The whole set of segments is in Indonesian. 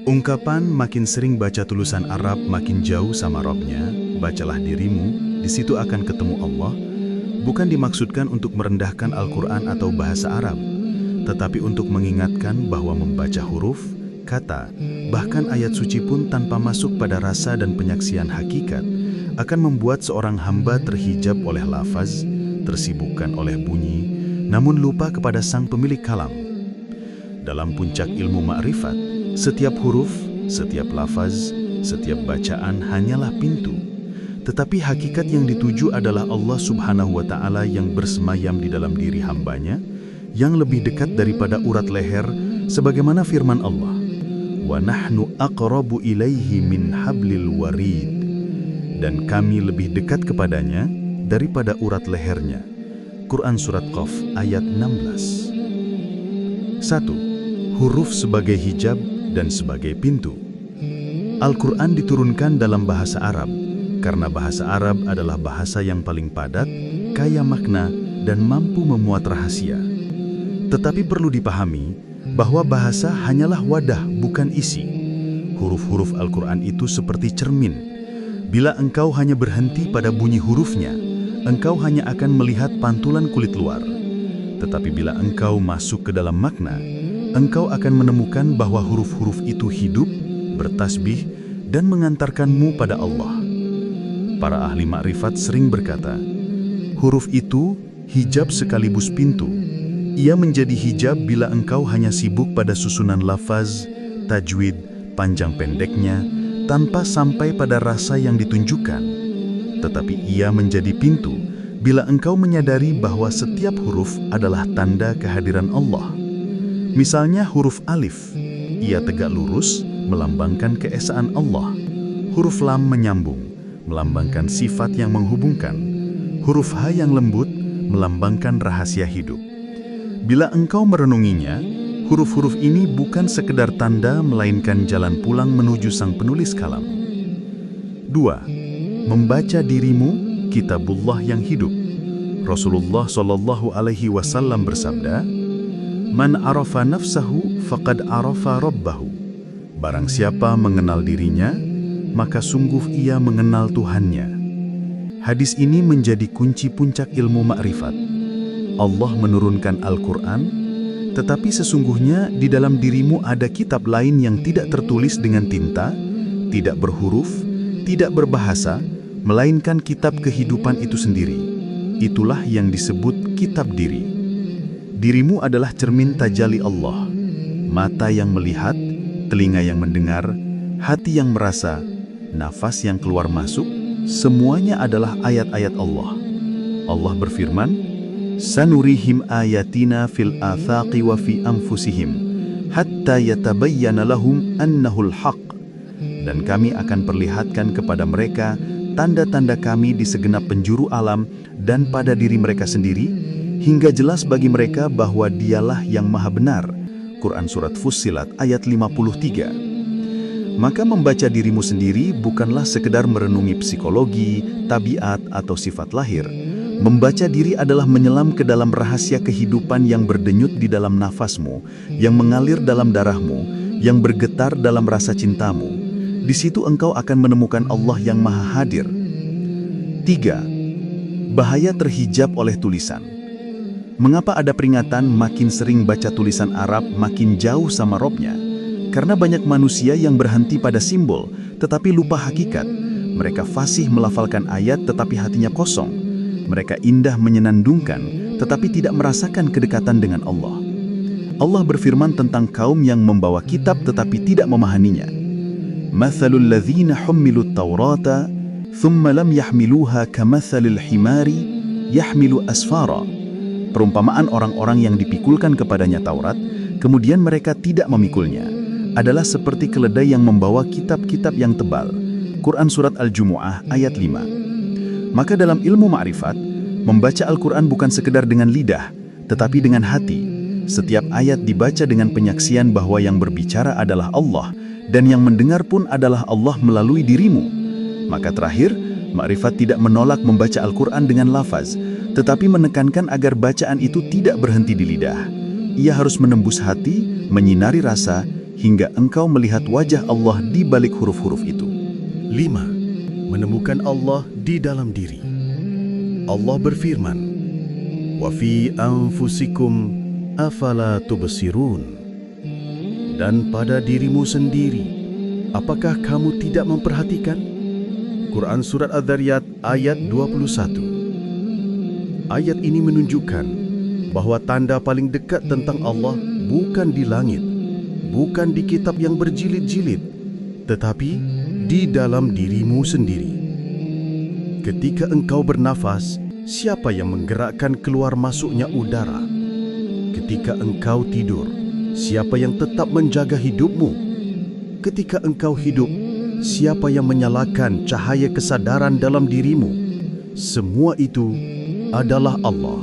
Ungkapan makin sering baca tulisan Arab makin jauh sama Robnya, bacalah dirimu, di situ akan ketemu Allah, bukan dimaksudkan untuk merendahkan Al-Quran atau bahasa Arab, tetapi untuk mengingatkan bahwa membaca huruf, kata, bahkan ayat suci pun tanpa masuk pada rasa dan penyaksian hakikat, akan membuat seorang hamba terhijab oleh lafaz, tersibukkan oleh bunyi, namun lupa kepada sang pemilik kalam. Dalam puncak ilmu ma'rifat, setiap huruf, setiap lafaz, setiap bacaan hanyalah pintu. Tetapi hakikat yang dituju adalah Allah Subhanahu wa Ta'ala yang bersemayam di dalam diri hambanya, yang lebih dekat daripada urat leher, sebagaimana firman Allah, "Wa nahnu aqrabu ilaihi min hablil warid." Dan kami lebih dekat kepadanya daripada urat lehernya. Quran Surat Qaf ayat 16. 1. Huruf sebagai hijab dan sebagai pintu. Al-Quran diturunkan dalam bahasa Arab, karena bahasa Arab adalah bahasa yang paling padat, kaya makna, dan mampu memuat rahasia. Tetapi perlu dipahami bahwa bahasa hanyalah wadah, bukan isi. Huruf-huruf Al-Quran itu seperti cermin. Bila engkau hanya berhenti pada bunyi hurufnya, engkau hanya akan melihat pantulan kulit luar. Tetapi bila engkau masuk ke dalam makna, engkau akan menemukan bahwa huruf-huruf itu hidup, bertasbih, dan mengantarkanmu pada Allah. Para ahli makrifat sering berkata, huruf itu hijab sekaligus pintu. Ia menjadi hijab bila engkau hanya sibuk pada susunan lafaz, tajwid, panjang pendeknya, tanpa sampai pada rasa yang ditunjukkan. Tetapi ia menjadi pintu bila engkau menyadari bahwa setiap huruf adalah tanda kehadiran Allah. Misalnya huruf alif, ia tegak lurus, melambangkan keesaan Allah. Huruf lam menyambung, melambangkan sifat yang menghubungkan. Huruf ha yang lembut, melambangkan rahasia hidup. Bila engkau merenunginya, huruf-huruf ini bukan sekedar tanda, melainkan jalan pulang menuju sang penulis kalam. 2. Membaca dirimu, kitabullah yang hidup. Rasulullah SAW bersabda, "Man arafa nafsahu faqad arafa rabbahu." Barang siapa mengenal dirinya, maka sungguh ia mengenal Tuhannya. Hadis ini menjadi kunci puncak ilmu makrifat. Allah menurunkan Al-Quran, tetapi sesungguhnya di dalam dirimu ada kitab lain yang tidak tertulis dengan tinta, tidak berhuruf, tidak berbahasa, melainkan kitab kehidupan itu sendiri. Itulah yang disebut kitab diri. Dirimu adalah cermin tajalli Allah, mata yang melihat, telinga yang mendengar, hati yang merasa, nafas yang keluar masuk, semuanya adalah ayat-ayat Allah. Allah berfirman, "Sanurihim ayatina fil athaqi wa fi anfusihim, hatta yatabayyana lahum annahul haqq." Dan kami akan perlihatkan kepada mereka tanda-tanda kami di segenap penjuru alam dan pada diri mereka sendiri, hingga jelas bagi mereka bahwa dialah yang maha benar. Quran Surat Fussilat ayat 53. Maka membaca dirimu sendiri bukanlah sekedar merenungi psikologi, tabiat, atau sifat lahir. Membaca diri adalah menyelam ke dalam rahasia kehidupan yang berdenyut di dalam nafasmu, yang mengalir dalam darahmu, yang bergetar dalam rasa cintamu. Di situ engkau akan menemukan Allah yang maha hadir. 3. Bahaya terhijab oleh tulisan. Mengapa ada peringatan makin sering baca tulisan Arab makin jauh sama Robnya? Karena banyak manusia yang berhenti pada simbol, tetapi lupa hakikat. Mereka fasih melafalkan ayat tetapi hatinya kosong. Mereka indah menyenandungkan, tetapi tidak merasakan kedekatan dengan Allah. Allah berfirman tentang kaum yang membawa kitab tetapi tidak memahaminya. "Mathalul ladzina hummilut taurata, thumma lam yahmiluha kamathalil himari, yahmilu asfara." Perumpamaan orang-orang yang dipikulkan kepadanya Taurat, kemudian mereka tidak memikulnya, adalah seperti keledai yang membawa kitab-kitab yang tebal. Quran Surat Al-Jumu'ah ayat 5. Maka dalam ilmu ma'rifat, membaca Al-Quran bukan sekedar dengan lidah, tetapi dengan hati. Setiap ayat dibaca dengan penyaksian bahwa yang berbicara adalah Allah, dan yang mendengar pun adalah Allah melalui dirimu. Maka terakhir, ma'rifat tidak menolak membaca Al-Quran dengan lafaz, tetapi menekankan agar bacaan itu tidak berhenti di lidah. Ia harus menembus hati, menyinari rasa, hingga engkau melihat wajah Allah di balik huruf-huruf itu. 5. Menemukan Allah di dalam diri. Allah berfirman, "Wa fi anfusikum afala tubsirun." Dan pada dirimu sendiri, apakah kamu tidak memperhatikan? Quran Surat Adz-Dzariyat ayat 21. Ayat ini menunjukkan bahwa tanda paling dekat tentang Allah bukan di langit, bukan di kitab yang berjilid-jilid, tetapi di dalam dirimu sendiri. Ketika engkau bernafas, siapa yang menggerakkan keluar masuknya udara? Ketika engkau tidur, siapa yang tetap menjaga hidupmu? Ketika engkau hidup, siapa yang menyalakan cahaya kesadaran dalam dirimu? Semua itu adalah Allah.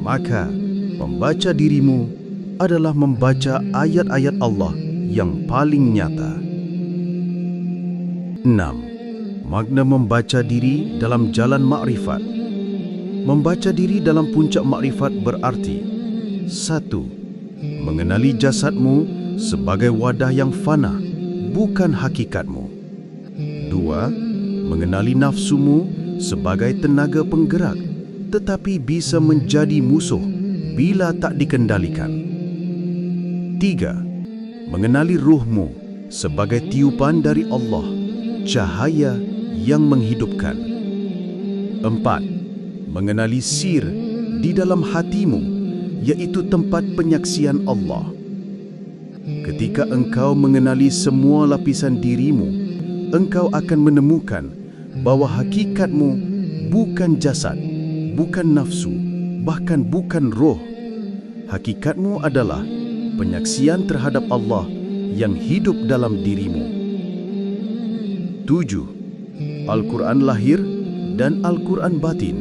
Maka, membaca dirimu adalah membaca ayat-ayat Allah yang paling nyata. 6. Makna membaca diri dalam jalan makrifat. Membaca diri dalam puncak makrifat berarti: 1. Mengenali jasadmu sebagai wadah yang fana, bukan hakikatmu. 2. Mengenali nafsumu sebagai tenaga penggerak, tetapi bisa menjadi musuh bila tak dikendalikan. 3. Mengenali ruhmu sebagai tiupan dari Allah, cahaya yang menghidupkan. 4. Mengenali sir di dalam hatimu, yaitu tempat penyaksian Allah. Ketika engkau mengenali semua lapisan dirimu, engkau akan menemukan bahwa hakikatmu bukan jasad, bukan nafsu, bahkan bukan roh. Hakikatmu adalah penyaksian terhadap Allah yang hidup dalam dirimu. 7. Al-Quran lahir dan Al-Quran batin.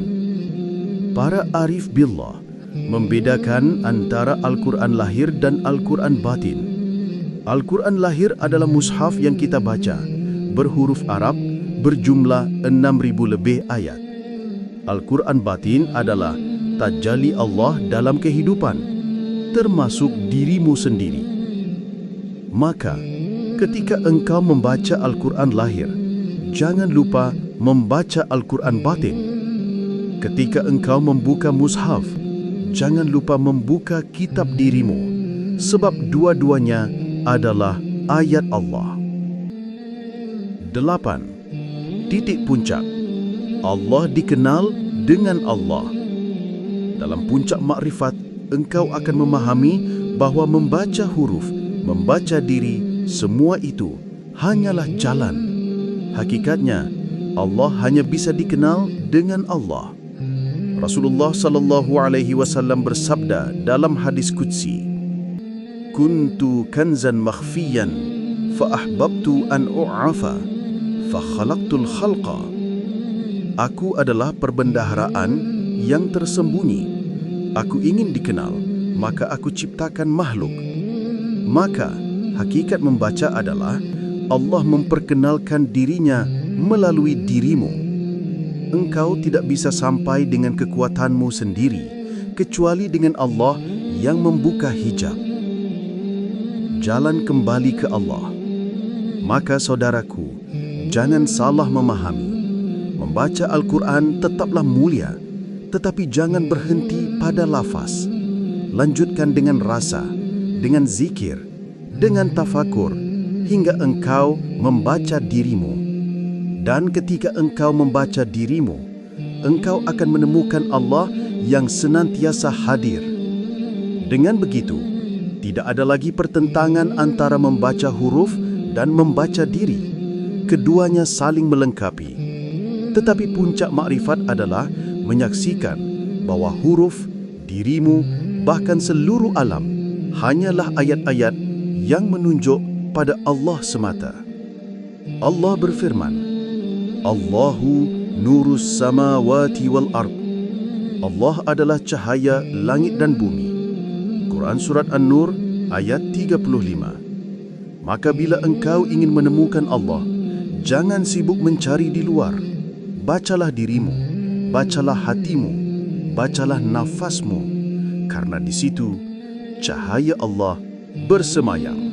Para arif billah membedakan antara Al-Quran lahir dan Al-Quran batin. Al-Quran lahir adalah mushaf yang kita baca, berhuruf Arab, berjumlah 6,000 lebih ayat. Al-Quran batin adalah tajalli Allah dalam kehidupan, termasuk dirimu sendiri. Maka, ketika engkau membaca Al-Quran lahir, jangan lupa membaca Al-Quran batin. Ketika engkau membuka mushaf, jangan lupa membuka kitab dirimu, sebab dua-duanya adalah ayat Allah. 8. Titik puncak. Allah dikenal dengan Allah. Dalam puncak makrifat, engkau akan memahami bahawa membaca huruf, membaca diri, semua itu hanyalah jalan. Hakikatnya, Allah hanya bisa dikenal dengan Allah. Rasulullah SAW bersabda dalam hadis qudsi, "Kuntu kanzan makhfiyan, fa ahbabtu an u'afa, fa khalaqtul khalqa." Aku adalah perbendaharaan yang tersembunyi. Aku ingin dikenal, maka aku ciptakan makhluk. Maka, hakikat membaca adalah Allah memperkenalkan dirinya melalui dirimu. Engkau tidak bisa sampai dengan kekuatanmu sendiri, kecuali dengan Allah yang membuka hijab. Jalan kembali ke Allah. Maka saudaraku, jangan salah memahami. Membaca Al-Quran tetaplah mulia, tetapi jangan berhenti pada lafaz. Lanjutkan dengan rasa, dengan zikir, dengan tafakur, hingga engkau membaca dirimu. Dan ketika engkau membaca dirimu, engkau akan menemukan Allah yang senantiasa hadir. Dengan begitu, tidak ada lagi pertentangan antara membaca huruf dan membaca diri. Keduanya saling melengkapi. Tetapi puncak makrifat adalah menyaksikan bahawa huruf, dirimu, bahkan seluruh alam hanyalah ayat-ayat yang menunjuk pada Allah semata. Allah berfirman, "Allahu nurus samawati wal ard." Allah adalah cahaya langit dan bumi. Quran Surat An-Nur ayat 35. Maka bila engkau ingin menemukan Allah, jangan sibuk mencari di luar. Bacalah dirimu, bacalah hatimu, bacalah nafasmu, karena di situ cahaya Allah bersemayam.